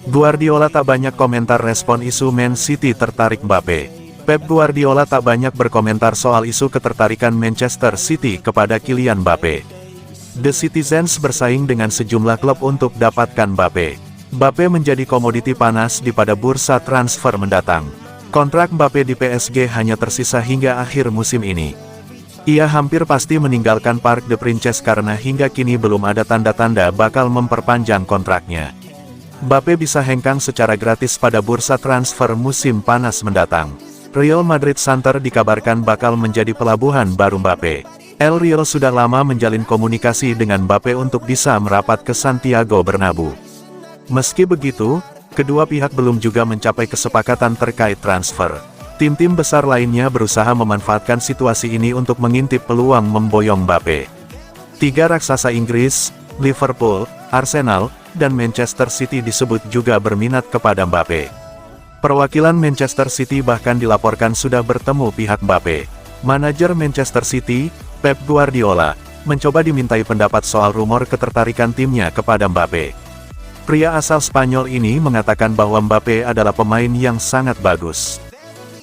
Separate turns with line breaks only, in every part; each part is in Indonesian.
Guardiola tak banyak komentar respon isu Man City tertarik Mbappe. Pep Guardiola tak banyak berkomentar soal isu ketertarikan Manchester City kepada Kylian Mbappe. The Citizens bersaing dengan sejumlah klub untuk dapatkan Mbappe. Mbappe menjadi komoditi panas di pada bursa transfer mendatang. Kontrak Mbappe di PSG hanya tersisa hingga akhir musim ini. Ia hampir pasti meninggalkan Parc des Princes karena hingga kini belum ada tanda-tanda bakal memperpanjang kontraknya. Mbappe bisa hengkang secara gratis pada bursa transfer musim panas mendatang. Real Madrid Center dikabarkan bakal menjadi pelabuhan baru Mbappe. El Real sudah lama menjalin komunikasi dengan Mbappe untuk bisa merapat ke Santiago Bernabeu. Meski begitu, kedua pihak belum juga mencapai kesepakatan terkait transfer. Tim-tim besar lainnya berusaha memanfaatkan situasi ini untuk mengintip peluang memboyong Mbappe. Tiga raksasa Inggris, Liverpool, Arsenal, dan Manchester City disebut juga berminat kepada Mbappe. Perwakilan Manchester City bahkan dilaporkan sudah bertemu pihak Mbappe. Manajer Manchester City, Pep Guardiola, mencoba dimintai pendapat soal rumor ketertarikan timnya kepada Mbappe. Pria asal Spanyol ini mengatakan bahwa Mbappe adalah pemain yang sangat bagus.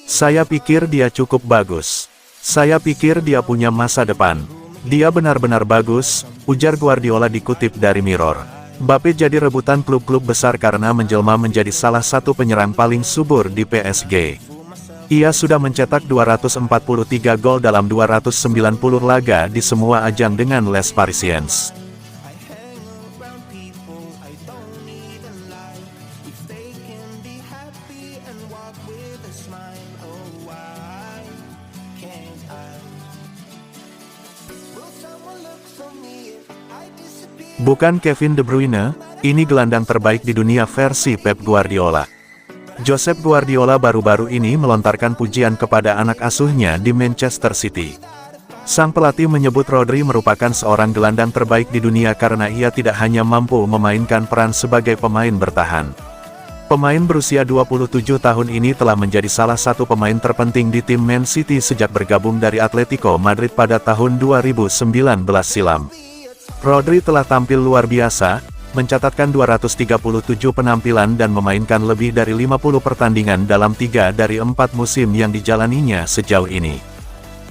"Saya pikir dia cukup bagus. Saya pikir dia punya masa depan. Dia benar-benar bagus," ujar Guardiola dikutip dari Mirror. Mbappe jadi rebutan klub-klub besar karena menjelma menjadi salah satu penyerang paling subur di PSG. Ia sudah mencetak 243 gol dalam 290 laga di semua ajang dengan Les Parisiens. Bukan Kevin De Bruyne, ini gelandang terbaik di dunia versi Pep Guardiola. Josep Guardiola baru-baru ini melontarkan pujian kepada anak asuhnya di Manchester City. Sang pelatih menyebut Rodri merupakan seorang gelandang terbaik di dunia karena ia tidak hanya mampu memainkan peran sebagai pemain bertahan. Pemain berusia 27 tahun ini telah menjadi salah satu pemain terpenting di tim Man City sejak bergabung dari Atletico Madrid pada tahun 2019 silam. Rodri telah tampil luar biasa, mencatatkan 237 penampilan dan memainkan lebih dari 50 pertandingan dalam 3 dari 4 musim yang dijalaninya sejauh ini.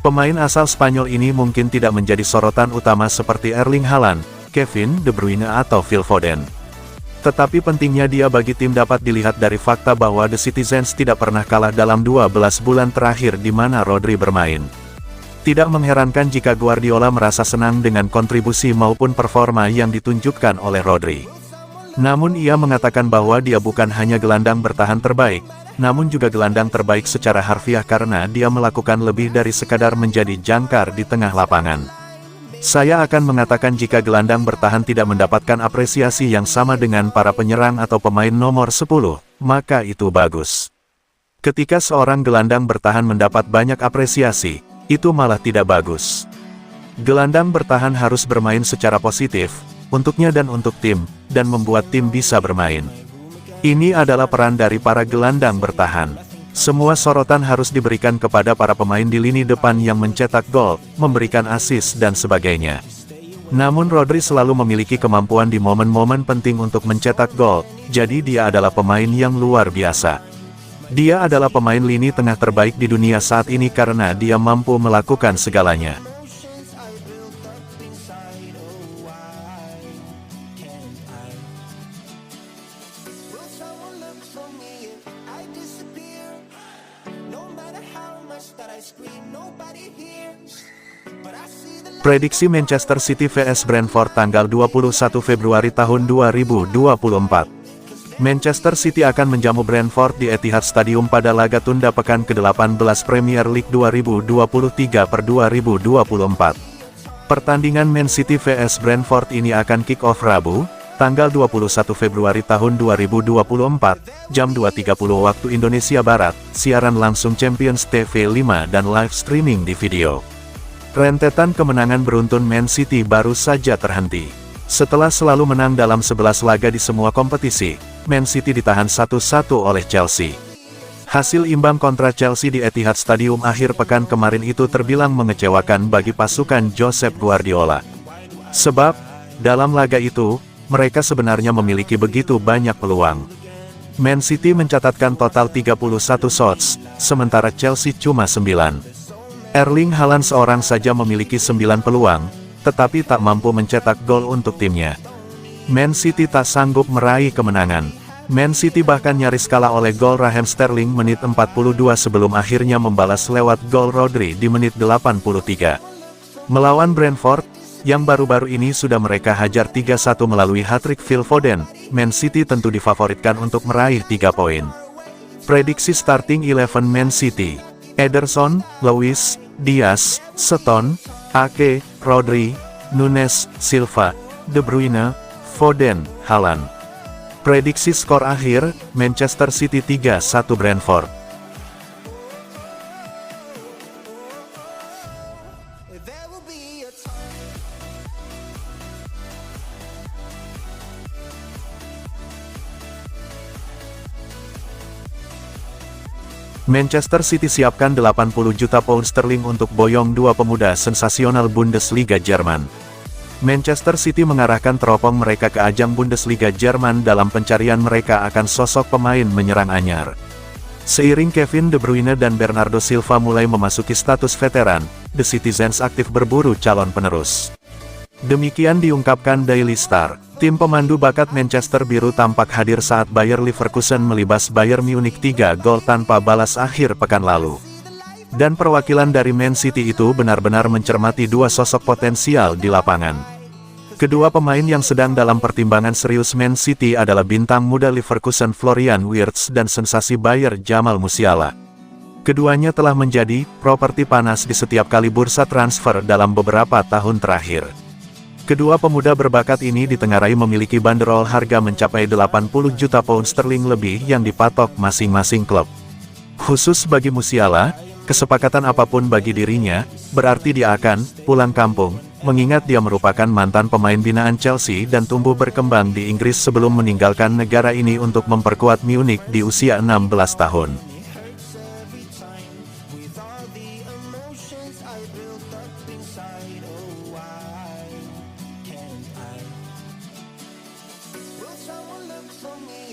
Pemain asal Spanyol ini mungkin tidak menjadi sorotan utama seperti Erling Haaland, Kevin De Bruyne atau Phil Foden. Tetapi pentingnya dia bagi tim dapat dilihat dari fakta bahwa The Citizens tidak pernah kalah dalam 12 bulan terakhir di mana Rodri bermain. Tidak mengherankan jika Guardiola merasa senang dengan kontribusi maupun performa yang ditunjukkan oleh Rodri. Namun ia mengatakan bahwa dia bukan hanya gelandang bertahan terbaik, namun juga gelandang terbaik secara harfiah karena dia melakukan lebih dari sekadar menjadi jangkar di tengah lapangan. "Saya akan mengatakan jika gelandang bertahan tidak mendapatkan apresiasi yang sama dengan para penyerang atau pemain nomor 10, maka itu bagus. Ketika seorang gelandang bertahan mendapat banyak apresiasi, itu malah tidak bagus. Gelandang bertahan harus bermain secara positif, untuknya dan untuk tim, dan membuat tim bisa bermain. Ini adalah peran dari para gelandang bertahan. Semua sorotan harus diberikan kepada para pemain di lini depan yang mencetak gol, memberikan assist dan sebagainya. Namun Rodri selalu memiliki kemampuan di momen-momen penting untuk mencetak gol, jadi dia adalah pemain yang luar biasa. Dia adalah pemain lini tengah terbaik di dunia saat ini karena dia mampu melakukan segalanya." Prediksi Manchester City vs Brentford tanggal 21 Februari tahun 2024. Manchester City akan menjamu Brentford di Etihad Stadium pada laga tunda pekan ke-18 Premier League 2023/2024. Pertandingan Man City vs Brentford ini akan kick-off Rabu, tanggal 21 Februari tahun 2024, jam 2.30 waktu Indonesia Barat, siaran langsung Champions TV 5 dan live streaming di video. Rentetan kemenangan beruntun Man City baru saja terhenti. Setelah selalu menang dalam 11 laga di semua kompetisi, Man City ditahan 1-1 oleh Chelsea. Hasil imbang kontra Chelsea di Etihad Stadium akhir pekan kemarin itu terbilang mengecewakan bagi pasukan Josep Guardiola. Sebab, dalam laga itu, mereka sebenarnya memiliki begitu banyak peluang. Man City mencatatkan total 31 shots, sementara Chelsea cuma 9. Erling Haaland seorang saja memiliki 9 peluang, tetapi tak mampu mencetak gol untuk timnya. Man City tak sanggup meraih kemenangan. Man City bahkan nyaris kalah oleh gol Raheem Sterling menit 42 sebelum akhirnya membalas lewat gol Rodri di menit 83. Melawan Brentford, yang baru-baru ini sudah mereka hajar 3-1 melalui hat-trick Phil Foden, Man City tentu difavoritkan untuk meraih 3 poin. Prediksi starting 11 Man City: Ederson, Luiz Diaz, Stones, Ake, Rodri, Nunes, Silva, De Bruyne, Foden, Haaland. Prediksi skor akhir, Manchester City 3-1 Brentford. Manchester City siapkan 80 juta pound sterling untuk boyong dua pemuda sensasional Bundesliga Jerman. Manchester City mengarahkan teropong mereka ke ajang Bundesliga Jerman dalam pencarian mereka akan sosok pemain menyerang anyar. Seiring Kevin De Bruyne dan Bernardo Silva mulai memasuki status veteran, The Citizens aktif berburu calon penerus. Demikian diungkapkan Daily Star. Tim pemandu bakat Manchester Biru tampak hadir saat Bayer Leverkusen melibas Bayern Munich 3 gol tanpa balas akhir pekan lalu. Dan perwakilan dari Man City itu benar-benar mencermati dua sosok potensial di lapangan. Kedua pemain yang sedang dalam pertimbangan serius Man City adalah bintang muda Leverkusen Florian Wirtz dan sensasi Bayer Jamal Musiala. Keduanya telah menjadi properti panas di setiap kali bursa transfer dalam beberapa tahun terakhir. Kedua pemuda berbakat ini ditengarai memiliki banderol harga mencapai 80 juta pound sterling lebih yang dipatok masing-masing klub. Khusus bagi Musiala, kesepakatan apapun bagi dirinya, berarti dia akan pulang kampung, mengingat dia merupakan mantan pemain binaan Chelsea dan tumbuh berkembang di Inggris sebelum meninggalkan negara ini untuk memperkuat Munich di usia 16 tahun.
Someone look for me.